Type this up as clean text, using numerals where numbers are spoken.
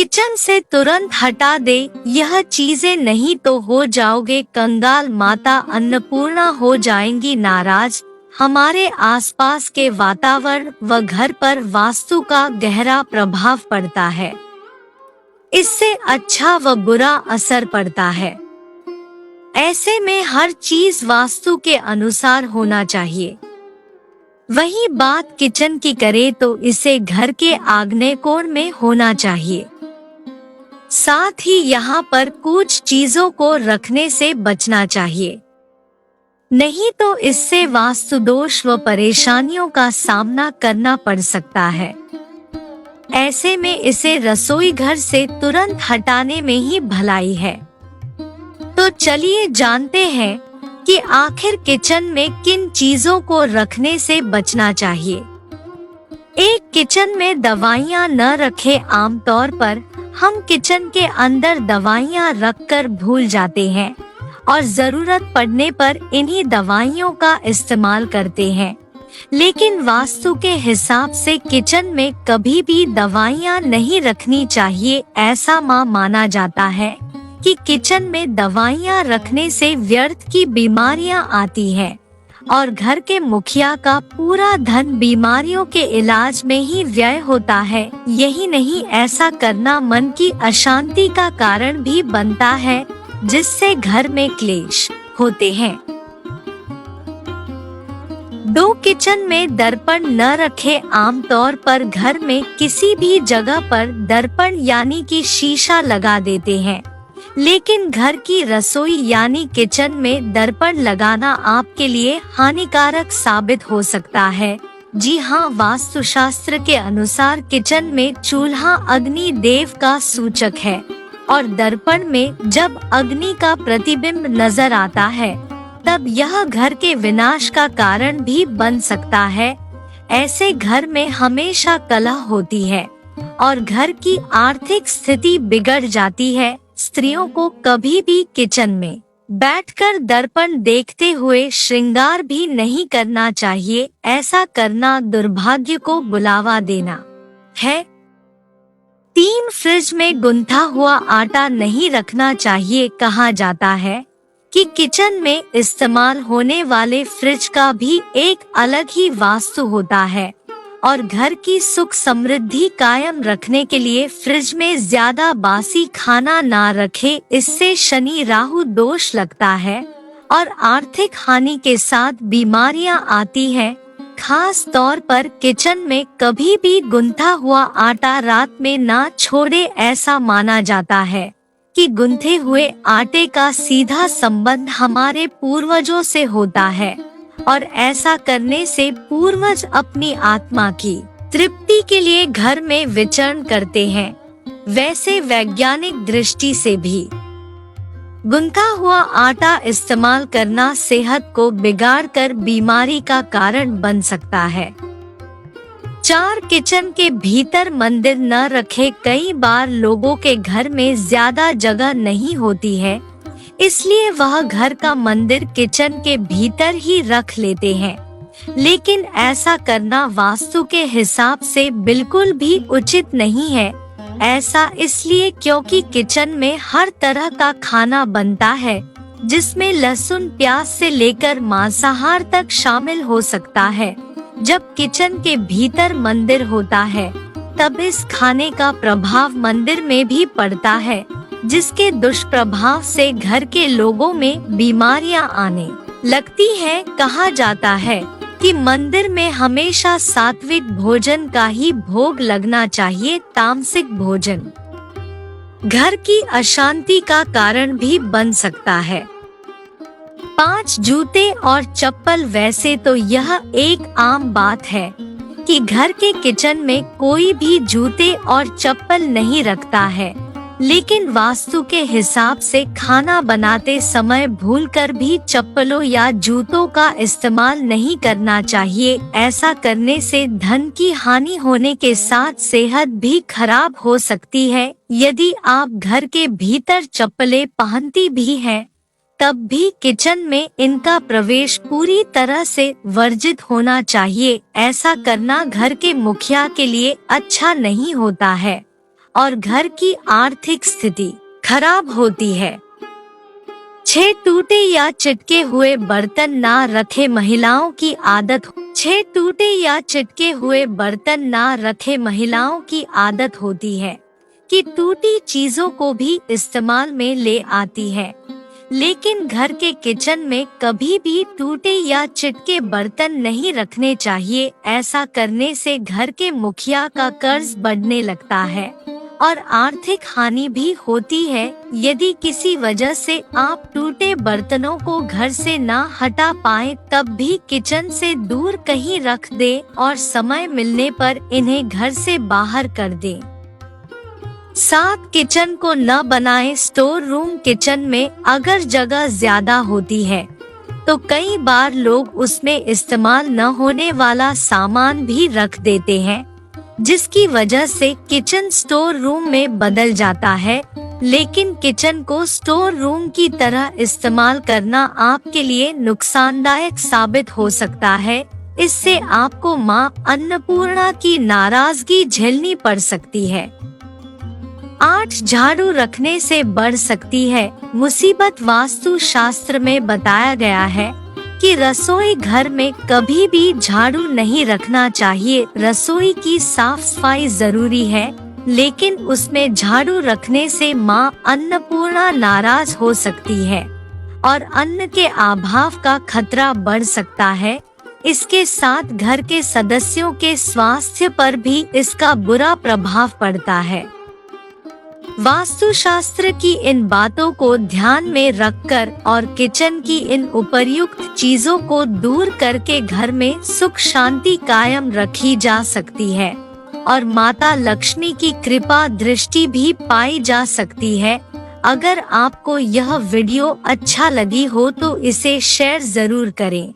Kitchen से तुरंत हटा दे यह चीजें, नहीं तो हो जाओगे कंगाल। माता अन्नपूर्णा हो जाएंगी नाराज। हमारे आसपास के वातावरण व घर पर वास्तु का गहरा प्रभाव पड़ता है। इससे अच्छा व बुरा असर पड़ता है। ऐसे में हर चीज वास्तु के अनुसार होना चाहिए। वही बात किचन की करे तो इसे घर के आग्नेय कोण में होना चाहिए। साथ ही यहाँ पर कुछ चीजों को रखने से बचना चाहिए, नहीं तो इससे वास्तु दोष व परेशानियों का सामना करना पड़ सकता है। ऐसे में इसे रसोई घर से तुरंत हटाने में ही भलाई है। तो चलिए जानते हैं कि आखिर किचन में किन चीजों को रखने से बचना चाहिए। एक, किचन में दवाइयाँ न रखें। आमतौर पर हम किचन के अंदर दवाइयाँ रखकर भूल जाते हैं और जरूरत पड़ने पर इन्हीं दवाइयों का इस्तेमाल करते हैं। लेकिन वास्तु के हिसाब से किचन में कभी भी दवाइयाँ नहीं रखनी चाहिए। ऐसा माना जाता है कि किचन में दवाइयाँ रखने से व्यर्थ की बीमारियाँ आती हैं और घर के मुखिया का पूरा धन बीमारियों के इलाज में ही व्यय होता है। यही नहीं, ऐसा करना मन की अशांति का कारण भी बनता है, जिससे घर में क्लेश होते हैं। 2, किचन में दर्पण न रखें। आमतौर पर घर में किसी भी जगह पर दर्पण यानी कि शीशा लगा देते हैं, लेकिन घर की रसोई यानी किचन में दर्पण लगाना आपके लिए हानिकारक साबित हो सकता है। जी हाँ, वास्तुशास्त्र के अनुसार किचन में चूल्हा अग्नि देव का सूचक है और दर्पण में जब अग्नि का प्रतिबिंब नजर आता है तब यह घर के विनाश का कारण भी बन सकता है। ऐसे घर में हमेशा कलह होती है और घर की आर्थिक स्थिति बिगड़ जाती है। स्त्रियों को कभी भी किचन में बैठकर दर्पण देखते हुए श्रृंगार भी नहीं करना चाहिए। ऐसा करना दुर्भाग्य को बुलावा देना है। 3, फ्रिज में गुंथा हुआ आटा नहीं रखना चाहिए। कहा जाता है कि किचन में इस्तेमाल होने वाले फ्रिज का भी एक अलग ही वास्तु होता है और घर की सुख समृद्धि कायम रखने के लिए फ्रिज में ज्यादा बासी खाना ना रखें। इससे शनि राहु दोष लगता है और आर्थिक हानि के साथ बीमारियां आती हैं। खास तौर पर किचन में कभी भी गुंथा हुआ आटा रात में ना छोड़े। ऐसा माना जाता है कि गुंथे हुए आटे का सीधा संबंध हमारे पूर्वजों से होता है और ऐसा करने से पूर्वज अपनी आत्मा की तृप्ति के लिए घर में विचरण करते हैं। वैसे वैज्ञानिक दृष्टि से भी गुंथा हुआ आटा इस्तेमाल करना सेहत को बिगाड़कर बीमारी का कारण बन सकता है। 4, किचन के भीतर मंदिर न रखें। कई बार लोगों के घर में ज्यादा जगह नहीं होती है, इसलिए वह घर का मंदिर किचन के भीतर ही रख लेते हैं। लेकिन ऐसा करना वास्तु के हिसाब से बिल्कुल भी उचित नहीं है। ऐसा इसलिए क्योंकि किचन में हर तरह का खाना बनता है, जिसमें लहसुन प्याज से लेकर मांसाहार तक शामिल हो सकता है। जब किचन के भीतर मंदिर होता है तब इस खाने का प्रभाव मंदिर में भी पड़ता है, जिसके दुष्प्रभाव से घर के लोगों में बीमारियां आने लगती हैं। कहा जाता है कि मंदिर में हमेशा सात्विक भोजन का ही भोग लगना चाहिए। तामसिक भोजन घर की अशांति का कारण भी बन सकता है। 5, जूते और चप्पल। वैसे तो यह एक आम बात है कि घर के किचन में कोई भी जूते और चप्पल नहीं रखता है, लेकिन वास्तु के हिसाब से खाना बनाते समय भूलकर भी चप्पलों या जूतों का इस्तेमाल नहीं करना चाहिए। ऐसा करने से धन की हानि होने के साथ सेहत भी खराब हो सकती है। यदि आप घर के भीतर चप्पलें पहनती भी हैं, तब भी किचन में इनका प्रवेश पूरी तरह से वर्जित होना चाहिए। ऐसा करना घर के मुखिया के लिए अच्छा नहीं होता है और घर की आर्थिक स्थिति खराब होती है। 6 टूटे या चिटके हुए बर्तन ना रखे महिलाओं की आदत 6 टूटे या चिटके हुए बर्तन ना रखे महिलाओं की आदत होती है कि टूटी चीजों को भी इस्तेमाल में ले आती है, लेकिन घर के किचन में कभी भी टूटे या चिटके बर्तन नहीं रखने चाहिए। ऐसा करने से घर के मुखिया का कर्ज बढ़ने लगता है और आर्थिक हानि भी होती है। यदि किसी वजह से आप टूटे बर्तनों को घर से ना हटा पाए तब भी किचन से दूर कहीं रख दे और समय मिलने पर इन्हें घर से बाहर कर दे। 7 किचन को न बनाएं स्टोर रूम। किचन में अगर जगह ज्यादा होती है तो कई बार लोग उसमें इस्तेमाल न होने वाला सामान भी रख देते हैं, जिसकी वजह से किचन स्टोर रूम में बदल जाता है। लेकिन किचन को स्टोर रूम की तरह इस्तेमाल करना आपके लिए नुकसानदायक साबित हो सकता है। इससे आपको मां अन्नपूर्णा की नाराजगी झेलनी पड़ सकती है। 8 झाड़ू रखने से बढ़ सकती है मुसीबत। वास्तु शास्त्र में बताया गया है कि रसोई घर में कभी भी झाड़ू नहीं रखना चाहिए। रसोई की साफ सफाई जरूरी है, लेकिन उसमें झाड़ू रखने से मां अन्नपूर्णा नाराज हो सकती है और अन्न के अभाव का खतरा बढ़ सकता है। इसके साथ घर के सदस्यों के स्वास्थ्य पर भी इसका बुरा प्रभाव पड़ता है। वास्तुशास्त्र की इन बातों को ध्यान में रखकर और किचन की इन उपर्युक्त चीजों को दूर करके घर में सुख शांति कायम रखी जा सकती है और माता लक्ष्मी की कृपा दृष्टि भी पाई जा सकती है। अगर आपको यह वीडियो अच्छा लगी हो तो इसे शेयर जरूर करें।